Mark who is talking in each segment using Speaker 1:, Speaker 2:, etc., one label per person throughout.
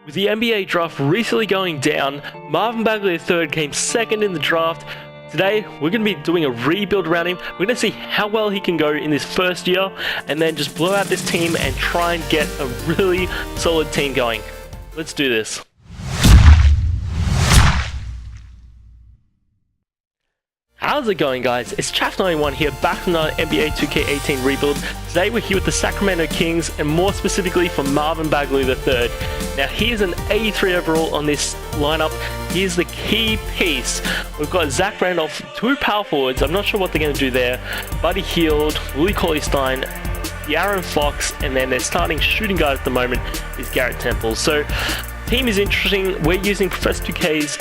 Speaker 1: With the NBA draft recently going down, Marvin Bagley III came second in the draft. Today, we're going to be doing a rebuild around him. We're going to see how well he can go in this first year, and then just blow out this team and try and get a really solid team going. Let's do this. How's it going, guys? It's Chaff91 here, back from the NBA 2K18 rebuild. Today we're here with the Sacramento Kings, and more specifically for Marvin Bagley III. Now he is an 83 overall on this lineup. He is the key piece. We've got Zach Randolph, two power forwards. I'm not sure what they're going to do there. Buddy Hield, Willie Cauley-Stein, De'Aaron Fox, and then their starting shooting guard at the moment is Garrett Temple. So team is interesting. We're using Professor 2K's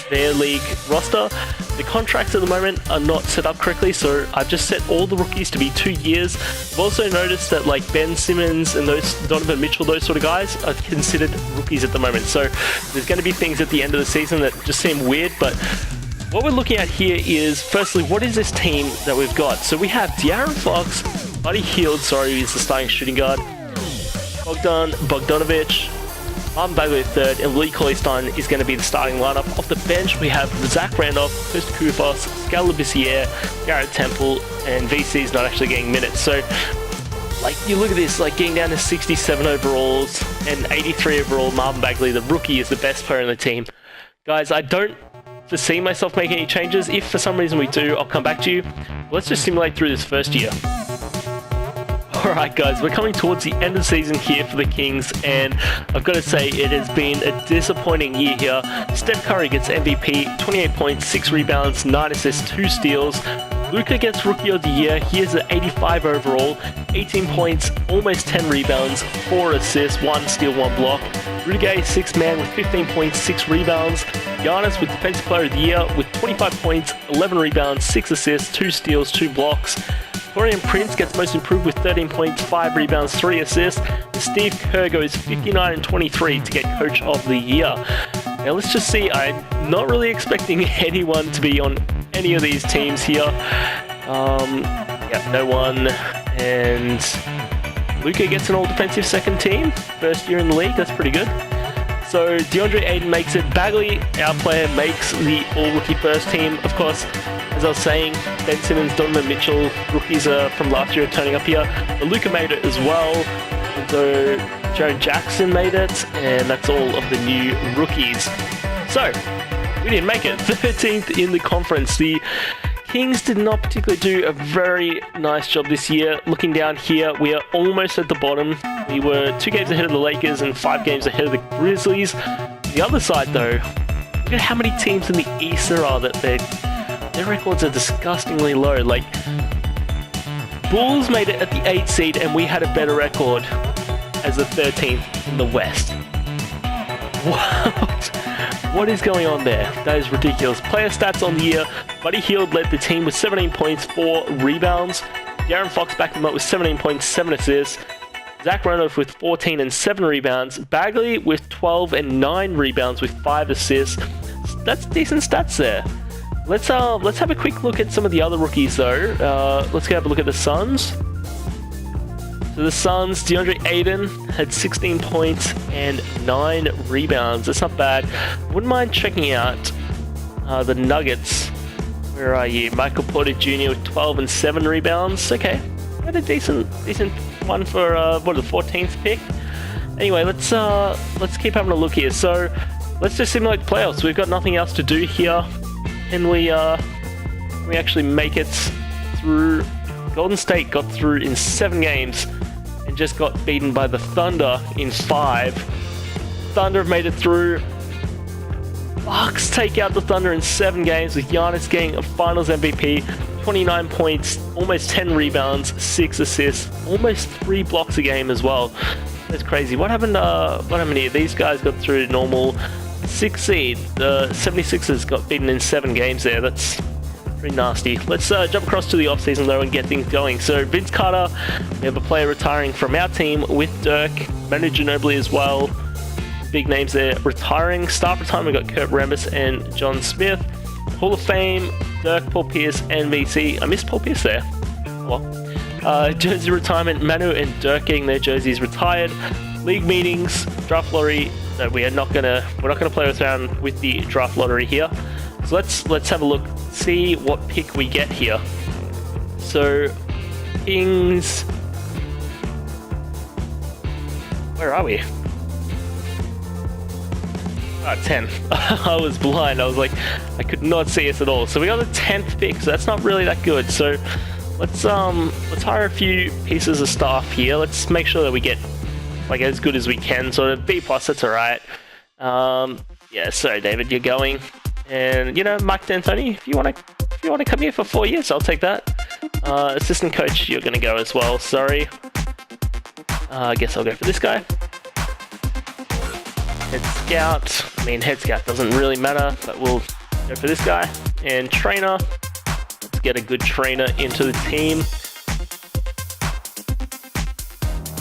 Speaker 1: their league roster. The contracts at the moment are not set up correctly, so I've just set all the rookies to be 2 years. I've also noticed that like Ben Simmons and those Donovan Mitchell, those sort of guys are considered rookies at the moment. So there's going to be things at the end of the season that just seem weird, but what we're looking at here is, firstly, what is this team that we've got? So we have De'Aaron Fox, Buddy Hield, he's the starting shooting guard, Bogdanovic, Marvin Bagley III, and Willie Cauley-Stein is going to be the starting lineup. Off the bench, we have Zach Randolph, Chris Kufos, Skal Labissiere, Garrett Temple, and VC is not actually getting minutes. So, like, you look at this, like, getting down to 67 overalls and 83 overall, Marvin Bagley, the rookie, is the best player in the team. Guys, I don't foresee myself making any changes. If for some reason we do, I'll come back to you. Let's just simulate through this first year. Alright guys, we're coming towards the end of the season here for the Kings, and I've got to say it has been a disappointing year here. Steph Curry gets MVP, 28 points, 6 rebounds, 9 assists, 2 steals. Luka gets Rookie of the Year. He is an 85 overall, 18 points, almost 10 rebounds, 4 assists, 1 steal, 1 block. Rudy Gay, 6th man with 15 points, 6 rebounds. Giannis with Defensive Player of the Year with 25 points, 11 rebounds, 6 assists, 2 steals, 2 blocks. Florian Prince gets Most Improved with 13 points, 5 rebounds, 3 assists. Steve Kerr goes 59 and 23 to get Coach of the Year. Now let's just see, I'm not really expecting anyone to be on any of these teams here. Yeah, no one. And Luka gets an all-defensive second team. First year in the league, that's pretty good. So DeAndre Ayton makes it. Bagley, our player, makes the all-rookie first team. Of course, as I was saying, Ben Simmons, Donovan Mitchell, rookies from last year are turning up here. But Luka made it as well. And so Jaren Jackson made it, and that's all of the new rookies. So, we didn't make it. 13th in the conference. The Kings did not particularly do a very nice job this year. Looking down here, we are almost at the bottom. We were 2 games ahead of the Lakers and 5 games ahead of the Grizzlies. The other side, though, look at how many teams in the East there are that their records are disgustingly low. Like, Bulls made it at the 8th seed, and we had a better record as the 13th in the West. What is going on there? That is ridiculous. Player stats on the year. Buddy Hield led the team with 17 points, 4 rebounds. De'Aaron Fox backed him up with 17 points, 7 assists. Zach Randolph with 14 and 7 rebounds. Bagley with 12 and 9 rebounds with 5 assists. That's decent stats there. Let's have a quick look at some of the other rookies though. Let's go have a look at the Suns. So the Suns, DeAndre Ayton had 16 points and 9 rebounds. That's not bad. Wouldn't mind checking out the Nuggets. Where are you? Michael Porter Jr. with 12 and 7 rebounds. Okay, had a decent one for the 14th pick. Anyway, let's keep having a look here. So let's just simulate the playoffs. We've got nothing else to do here, and we actually make it through. Golden State got through in 7 games. And just got beaten by the Thunder in 5. Thunder have made it through. Bucks take out the Thunder in 7 games with Giannis getting a Finals MVP, 29 points, almost 10 rebounds, 6 assists, almost 3 blocks a game as well. That's crazy. What happened here? These guys got through normal 6th seed. The 76ers got beaten in 7 games there. That's pretty nasty. Let's jump across to the offseason though and get things going. So Vince Carter, we have a player retiring from our team with Dirk, Manu Ginobili as well. Big names there retiring. Staff retirement, we got Kurt Rambis and John Smith. Hall of Fame, Dirk, Paul Pierce, and VC. I missed Paul Pierce there. Well, jersey retirement, Manu and Dirk getting their jerseys retired. league meetings, draft lottery. No, we're not gonna play around with the draft lottery here. So let's have a look, see what pick we get here. So Kings, where are we? 10. I was blind. I was like, I could not see us at all. So we got the 10th pick, so that's not really that good. So let's hire a few pieces of staff here. Let's make sure that we get like as good as we can. So B+, that's all right. Yeah, so David, you're going, and you know, Mike D'Antoni, if you want to come here for 4 years, I'll take that. Assistant coach, you're gonna go as well. Sorry. I guess I'll go for this guy. Head scout. I mean, head scout doesn't really matter, but we'll go for this guy. And trainer. Let's get a good trainer into the team.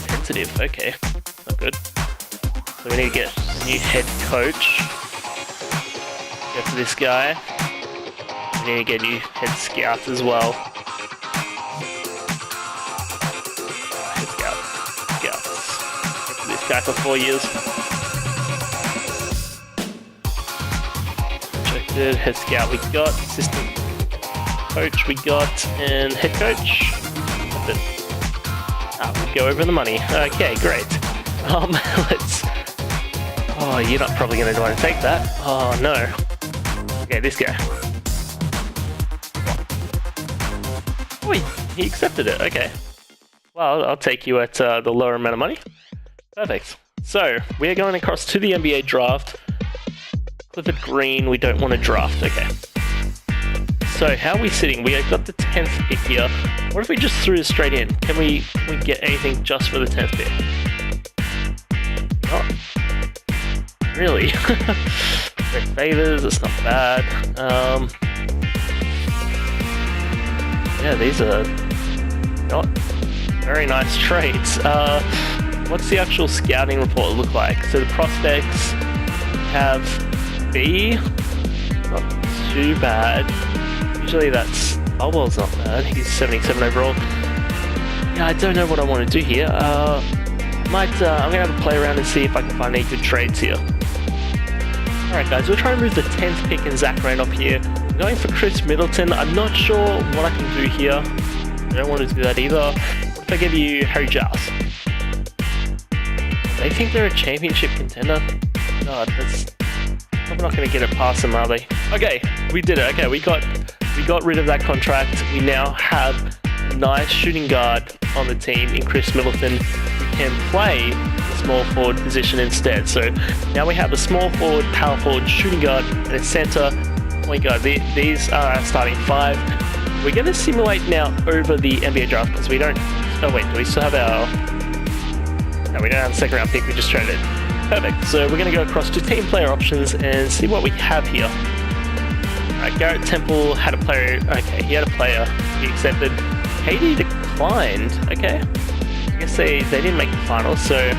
Speaker 1: Sensitive. Okay, not good. So we need to get a new head coach. Go for this guy. We need to get a new head scout as well. Head scout. Scouts. Go for this guy for 4 years. Head scout we got, assistant coach we got, and head coach. That's it. We'll go over the money. Okay, great. Let's. Oh, you're not probably going to want to take that. Oh no. Okay, this guy. Oh, he accepted it. Okay. Well, I'll take you at the lower amount of money. Perfect. So we are going across to the NBA draft. Clifford Green, we don't want to draft. Okay. So how are we sitting? We have got the 10th pick here. What if we just threw this straight in? Can we get anything just for the 10th pick? Oh, really? Great favors, it's not bad. Yeah, these are not very nice trades. What's the actual scouting report look like? So the prospects have B, not too bad. Usually that's Bellwell's not bad. He's 77 overall. Yeah, I don't know what I want to do here. I'm gonna have a play around and see if I can find any good trades here. Alright guys, we're trying to move the 10th pick in Sacramento up here. I'm going for Chris Middleton. I'm not sure what I can do here. I don't want to do that either. What if I give you Harry Giles? They think they're a championship contender? God, that's probably not going to get it past them, are they? Okay, we did it. Okay, we got rid of that contract. We now have a nice shooting guard on the team in Chris Middleton. We can play the small forward position instead. So now we have a small forward, power forward, shooting guard, and a center, point guard. These are our starting 5. We're going to simulate now over the NBA draft because we don't. Oh wait, do we still have our? No, we don't have a second round pick. We just traded. Perfect. So we're going to go across to team player options and see what we have here. Alright, Garrett Temple had a player. Okay, he had a player. He accepted. KD declined. Okay. I guess they didn't make the finals, so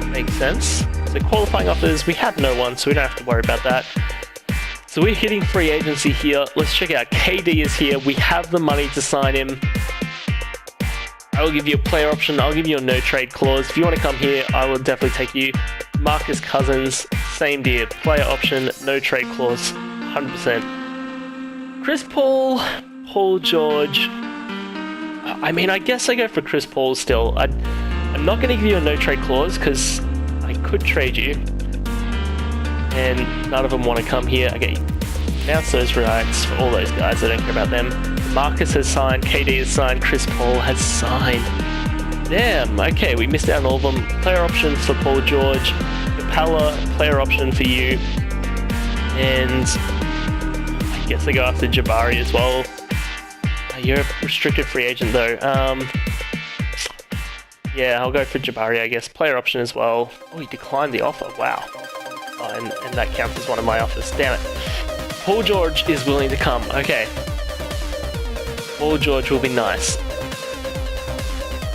Speaker 1: makes sense. So qualifying offers, we have no one, so we don't have to worry about that. So we're hitting free agency here. Let's check out. KD is here. We have the money to sign him. I will give you a player option. I'll give you a no trade clause. If you want to come here, I will definitely take you. Marcus Cousins, same deal. Player option, no trade clause, 100%. Chris Paul, Paul George. I mean, I guess I go for Chris Paul still. I'm not going to give you a no trade clause because I could trade you. And none of them want to come here. Okay, announce those rights for all those guys. I don't care about them. Marcus has signed, KD has signed, Chris Paul has signed. Damn, okay, we missed out on all of them. Player option for Paul George. Capella, player option for you. And I guess I go after Jabari as well. You're a restricted free agent though. Yeah, I'll go for Jabari, I guess. Player option as well. Oh, he declined the offer. Wow. Oh, and that counts as one of my offers. Damn it. Paul George is willing to come. Okay. Paul George will be nice.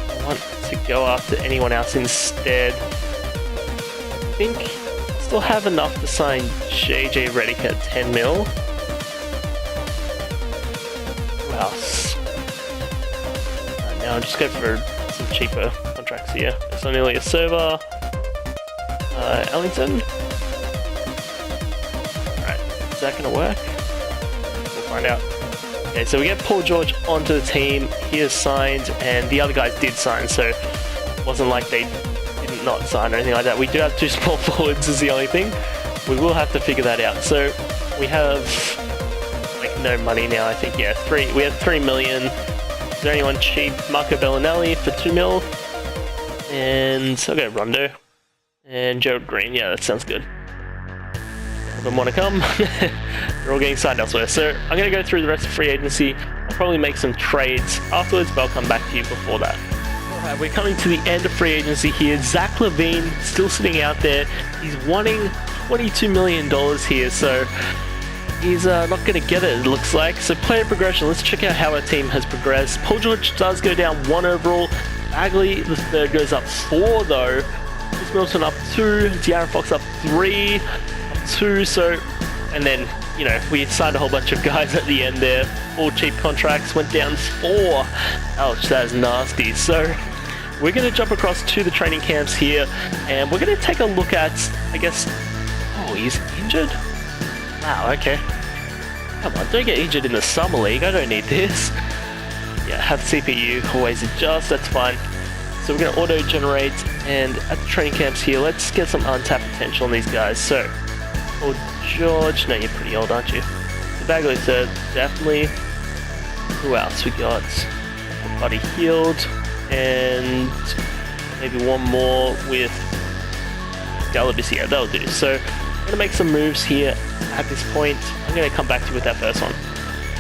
Speaker 1: I want to go after anyone else instead. I think I still have enough to sign JJ Redick at 10 mil. Who else? Now I'll just go for some cheaper contracts here. Sonny a server. Ellington. Alright, is that going to work? We'll find out. Okay, so we get Paul George onto the team. He is signed, and the other guys did sign, so it wasn't like they did not sign or anything like that. We do have 2 small forwards is the only thing. We will have to figure that out. So we have like no money now, I think. Yeah, we have 3 million. Is there anyone cheap? Marco Bellinelli for 2 mil. And I'll go Rondo. And Gerald Green. Yeah, that sounds good. If I want to come. They're all getting signed elsewhere. So I'm going to go through the rest of free agency. I'll probably make some trades afterwards, but I'll come back to you before that. Alright, we're coming to the end of free agency here. Zach LaVine still sitting out there. He's wanting $22 million here, so he's not going to get it, it looks like. So player progression, let's check out how our team has progressed. Paul George does go down 1 overall. Bagley III goes up 4 though. Chris Middleton up 2. De'Aaron Fox up 3. Up 2, so... And then, you know, we signed a whole bunch of guys at the end there. All cheap contracts, went down 4. Ouch, that is nasty. So we're going to jump across to the training camps here, and we're going to take a look at, I guess... Oh, he's injured? Wow, okay. Come on, don't get injured in the summer league. I don't need this. Yeah, have CPU, always adjust, that's fine. So we're going to auto-generate, and at the training camps here, let's get some untapped potential on these guys. So, Paul George, no, you're pretty old, aren't you? The Bagley III, definitely. Who else? We got Buddy Hield, and maybe one more with Galabis. Yeah, that'll do. So, I'm going to make some moves here at this point. I'm going to come back to you with that first one.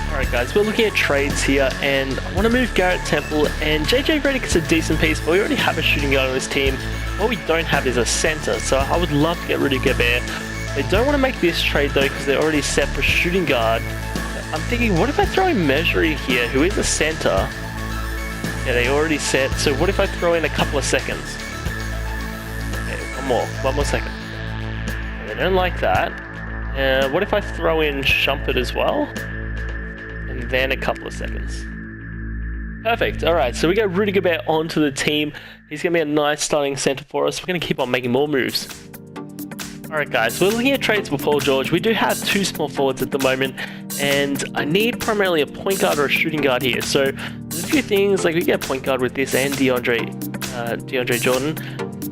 Speaker 1: Alright guys, we're looking at trades here, and I want to move Garrett Temple, and JJ Redick's a decent piece, but we already have a shooting guard on this team. What we don't have is a center, so I would love to get Rudy Gobert. They don't want to make this trade though, because they're already set for shooting guard. I'm thinking, what if I throw in Measury here, who is a center? Yeah, they already set, so what if I throw in a couple of seconds? Okay, one more second. They don't like that. What if I throw in Shumpert as well? And then a couple of seconds. Perfect. Alright, so we got Rudy Gobert onto the team. He's going to be a nice starting center for us. We're going to keep on making more moves. Alright guys, we're looking at trades for Paul George. We do have 2 small forwards at the moment, and I need primarily a point guard or a shooting guard here. So there's a few things, like we get a point guard with this and DeAndre Jordan.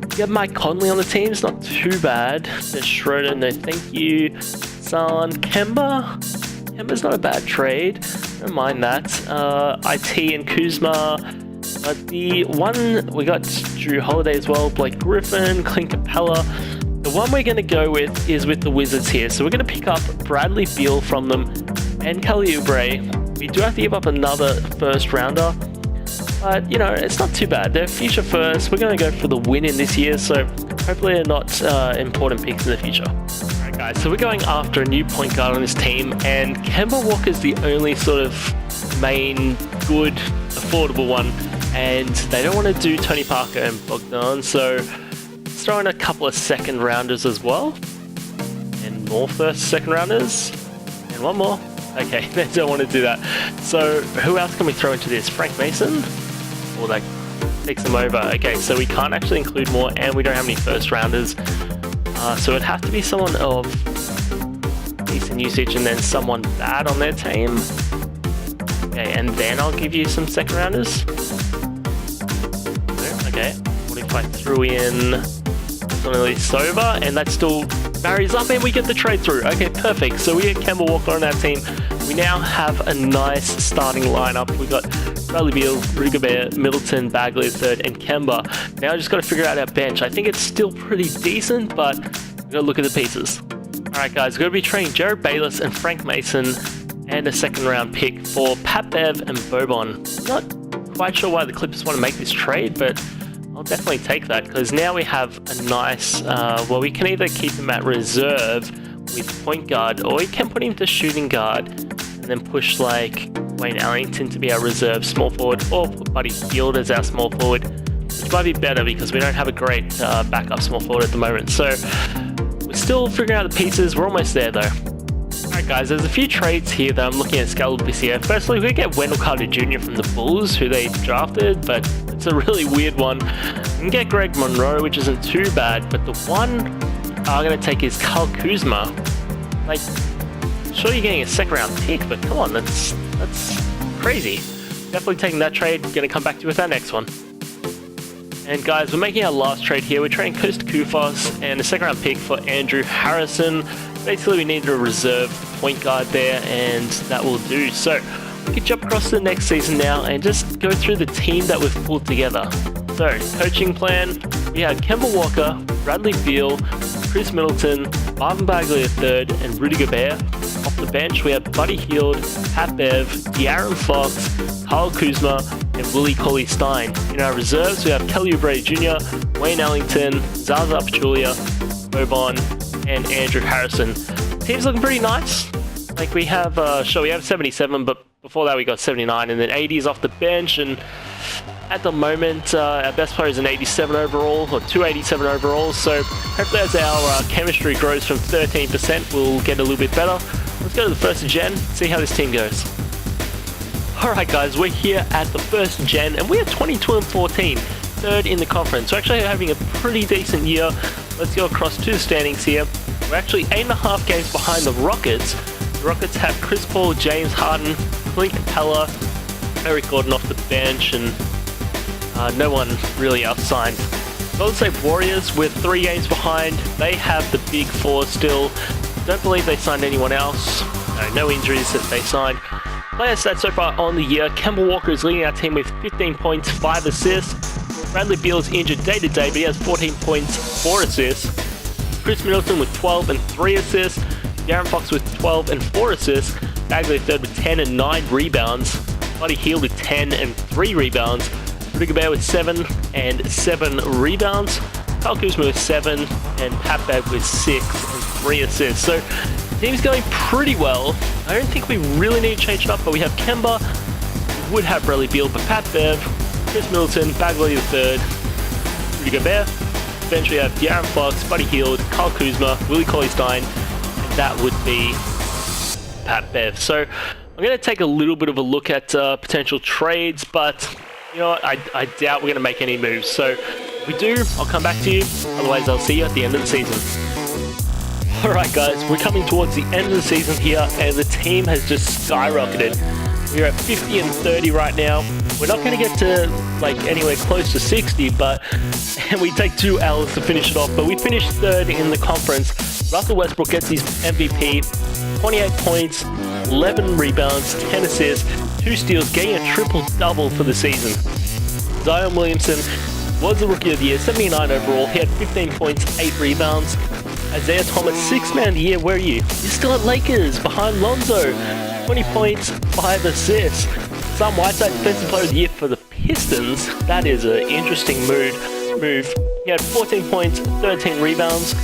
Speaker 1: We have Mike Conley on the team, it's not too bad. There's Schroeder, no thank you. Son, Kemba. Kemba's not a bad trade, don't mind that. IT and Kuzma. But the one, we got Drew Holiday as well, Blake Griffin, Clint Capella. The one we're going to go with is with the Wizards here. So we're going to pick up Bradley Beal from them and Kelly Oubre. We do have to give up another first rounder, but you know, it's not too bad. They're future first. We're going to go for the win in this year, so hopefully they're not important picks in the future. Alright guys, so we're going after a new point guard on this team, and Kemba Walker's the only sort of main, good, affordable one, and they don't want to do Tony Parker and Bogdan, so let's throw in a couple of second rounders as well, and more second rounders, and one more. Okay, they don't want to do that. So who else can we throw into this? Frank Mason? Or that takes them over. Okay, so we can't actually include more, and we don't have any first rounders. So it'd have to be someone of decent usage and then someone bad on their team. Okay, and then I'll give you some second rounders. Okay, what if I threw in Sova, and that still marries up and we get the trade through. Okay, perfect. So we get Kemba Walker on our team. We now have a nice starting lineup. We got Bradley Beal, Rudy Gobert, Middleton, Bagley III, and Kemba. Now I just got to figure out our bench. I think it's still pretty decent, but we got to look at the pieces. Alright guys, we're going to be trading Jared Bayless and Frank Mason and a second round pick for Pat Bev and Boban. Not quite sure why the Clippers want to make this trade, but I'll definitely take that, because now we have a nice, well, we can either keep him at reserve with point guard, or we can put him to shooting guard and then push like Wayne Ellington to be our reserve small forward, or put Buddy Hield as our small forward, which might be better because we don't have a great backup small forward at the moment. So we're still figuring out the pieces. We're almost there though. Alright Alright guys, there's a few trades here that I'm looking at scalable this year. Firstly, we get Wendell Carter Jr. from the Bulls, who they drafted, but it's a really weird one. We can get Greg Monroe, which isn't too bad, but the one I'm going to take is Kyle Kuzma. Like, sure you're getting a second round pick, but come on, that's crazy. Definitely taking that trade. Going to come back to you with our next one. And guys, we're making our last trade here. We're trading Kosta Koufos and a second round pick for Andrew Harrison. Basically, we needed a reserve point guard there, and that will do. So we can jump across to the next season now and just go through the team that we've pulled together. So, coaching plan, we had Kemba Walker, Bradley Beal, Chris Middleton, Marvin Bagley III, and Rudy Gobert. Off the bench, we have Buddy Hield, Pat Bev, De'Aaron Fox, Kyle Kuzma, and Willie Cauley-Stein. In our reserves, we have Kelly Oubre Jr., Wayne Ellington, Zaza Pachulia, Boban, and Andrew Harrison. Team's looking pretty nice. Like we have, we have 77, but before that we got 79, and then 80 is off the bench, and at the moment, our best player is an 87 overall, or 287 overall, so hopefully as our chemistry grows from 13%, we'll get a little bit better. Let's go to the first gen, see how this team goes. Alright guys, we're here at the first gen, and we are 22-14, third in the conference. We're actually having a pretty decent year. Let's go across to the standings here. We're actually 8.5 games behind the Rockets. The Rockets have Chris Paul, James Harden, Clint Capella, Eric Gordon off the bench, and no one really else signed. Golden State Warriors, we're 3 games behind. They have the big four still. Don't believe they signed anyone else. No injuries that they signed. Player stats so far on the year. Kemba Walker is leading our team with 15 points, 5 assists. Bradley Beal is injured day to day, but he has 14 points, 4 assists. Chris Middleton with 12 and 3 assists. De'Aaron Fox with 12 and 4 assists. Bagley III with 10 and 9 rebounds. Buddy Hield with 10 and 3 rebounds. Rudy Gobert with 7 and 7 rebounds. Kyle Kuzma with 7, and Pat Bev with 6 and 3 assists. So the team's going pretty well. I don't think we really need to change it up, but we have Kemba. We would have Bradley Beal, but Pat Bev, Chris Middleton, Bagley III, Rudy Gobert. Bench we have De'Aaron Fox, Buddy Hield, Kyle Kuzma, Willie Cauley-Stein, and that would be Pat Bev. So I'm going to take a little bit of a look at potential trades, but you know what, I doubt we're going to make any moves. So if we do, I'll come back to you. Otherwise, I'll see you at the end of the season. Alright guys, we're coming towards the end of the season here, and the team has just skyrocketed. We're at 50 and 30 right now. We're not going to get to like anywhere close to 60, but and we take 2 L's to finish it off. But we finished 3rd in the conference. Russell Westbrook gets his MVP, 28 points, 11 rebounds, 10 assists, 2 steals, getting a triple-double for the season. Zion Williamson was the Rookie of the Year, 79 overall. He had 15 points, 8 rebounds. Isaiah Thomas, 6th Man of the Year. Where are you? You're still at Lakers, behind Lonzo. 20 points, 5 assists. Sam Whiteside, Defensive Player of the Year for the Pistons. That is an interesting move. He had 14 points, 13 rebounds.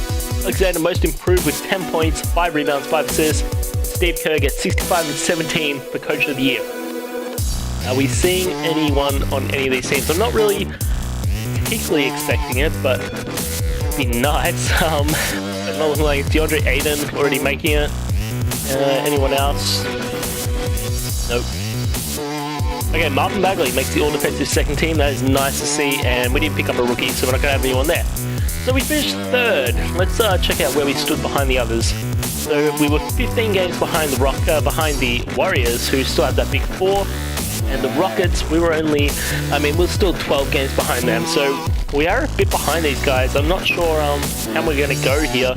Speaker 1: Alexander Most Improved with 10 points, 5 rebounds, 5 assists. Steve Kerr gets 65 and 17 for Coach of the Year. Are we seeing anyone on any of these teams? I'm not really particularly expecting it, but it'd be nice. It's not looking like DeAndre Ayton already making it. Anyone else? Nope. Okay, Marvin Bagley makes the all-defensive second team. That is nice to see, and we didn't pick up a rookie, so we're not going to have anyone there. So we finished 3rd. Let's check out where we stood behind the others. So we were 15 games behind the Warriors, who still had that big 4. And the Rockets, we were still 12 games behind them. So we are a bit behind these guys. I'm not sure how we're going to go here.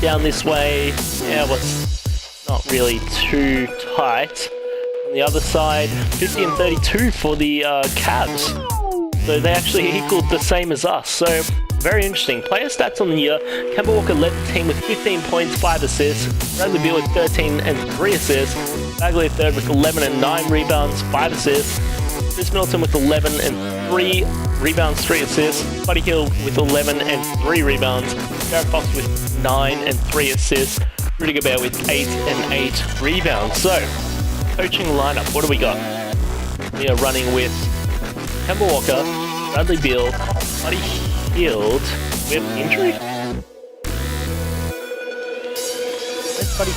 Speaker 1: Down this way, yeah, was not really too tight. On the other side, 50 and 32 for the Cavs. So they actually equaled the same as us. So very interesting. Player stats on the year. Kemba Walker led the team with 15 points, 5 assists. Bradley Beal with 13 and 3 assists. Bagley III with 11 and 9 rebounds, 5 assists. Chris Middleton with 11 and 3 rebounds, 3 assists. Buddy Hield with 11 and 3 rebounds. De'Aaron Fox with 9 and 3 assists. Rudy Gobert with 8 and 8 rebounds. So, coaching lineup, what do we got? We are running with Kemba Walker, Bradley Beal, Buddy Hield with injury. Buddy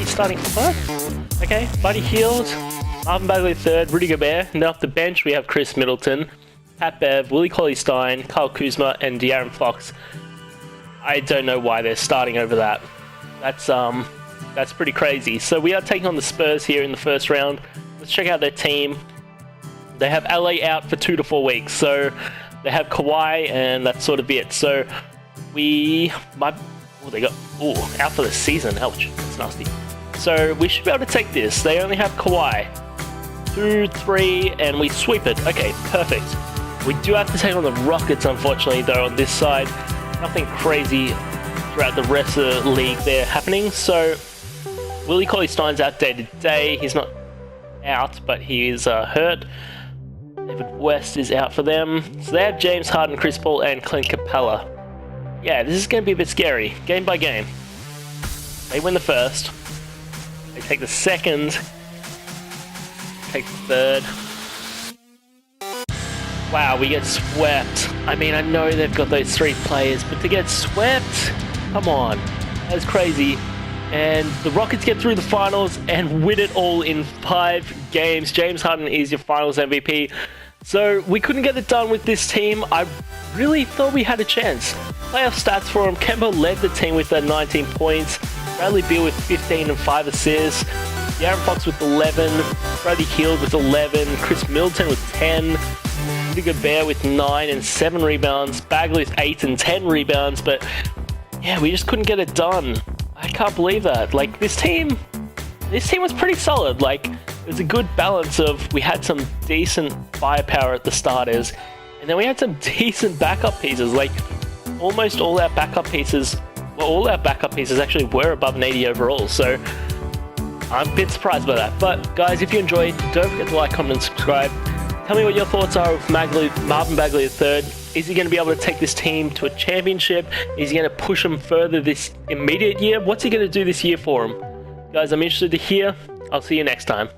Speaker 1: starting. What? Okay, Buddy Hield, Marvin Bagley III, Rudy Gobert. And then off the bench, we have Chris Middleton, Pat Bev, Willie Cauley-Stein, Kyle Kuzma, and De'Aaron Fox. I don't know why they're starting over that. That's pretty crazy. So we are taking on the Spurs here in the first round. Let's check out their team. They have LA out for 2 to 4 weeks, so they have Kawhi, and that's sort of it. So they got out for the season. Ouch, that's nasty. So we should be able to take this. They only have Kawhi. 2, 3, and we sweep it. Okay, perfect. We do have to take on the Rockets, unfortunately, though, on this side. Nothing crazy throughout the rest of the league there happening. So Willie Cauley-Stein's out day to day. He's not out, but he is hurt. David West is out for them. So they have James Harden, Chris Paul, and Clint Capella. Yeah, this is going to be a bit scary, game by game. They win the first. They take the second. Take the third. Wow, we get swept. I mean, I know they've got those 3 players, but to get swept? Come on. That's crazy. And the Rockets get through the finals and win it all in 5 games. James Harden is your finals MVP. So we couldn't get it done with this team. I really thought we had a chance. Playoff stats for him. Kemba led the team with 19 points. Bradley Beal with 15 and 5 assists. De'Aaron Fox with 11. Bradley Hield with 11. Chris Middleton with 10. Rudy Gobert with 9 and 7 rebounds. Bagley with 8 and 10 rebounds. But yeah, we just couldn't get it done. I can't believe that. Like, this team was pretty solid. Like, there's a good balance of, we had some decent firepower at the starters, and then we had some decent backup pieces. Like, almost all our backup pieces actually were above an 80 overall. So I'm a bit surprised by that. But guys, if you enjoyed, don't forget to like, comment, and subscribe. Tell me what your thoughts are of Marvin Bagley III. Is he going to be able to take this team to a championship? Is he going to push them further this immediate year? What's he going to do this year for him? Guys, I'm interested to hear. I'll see you next time.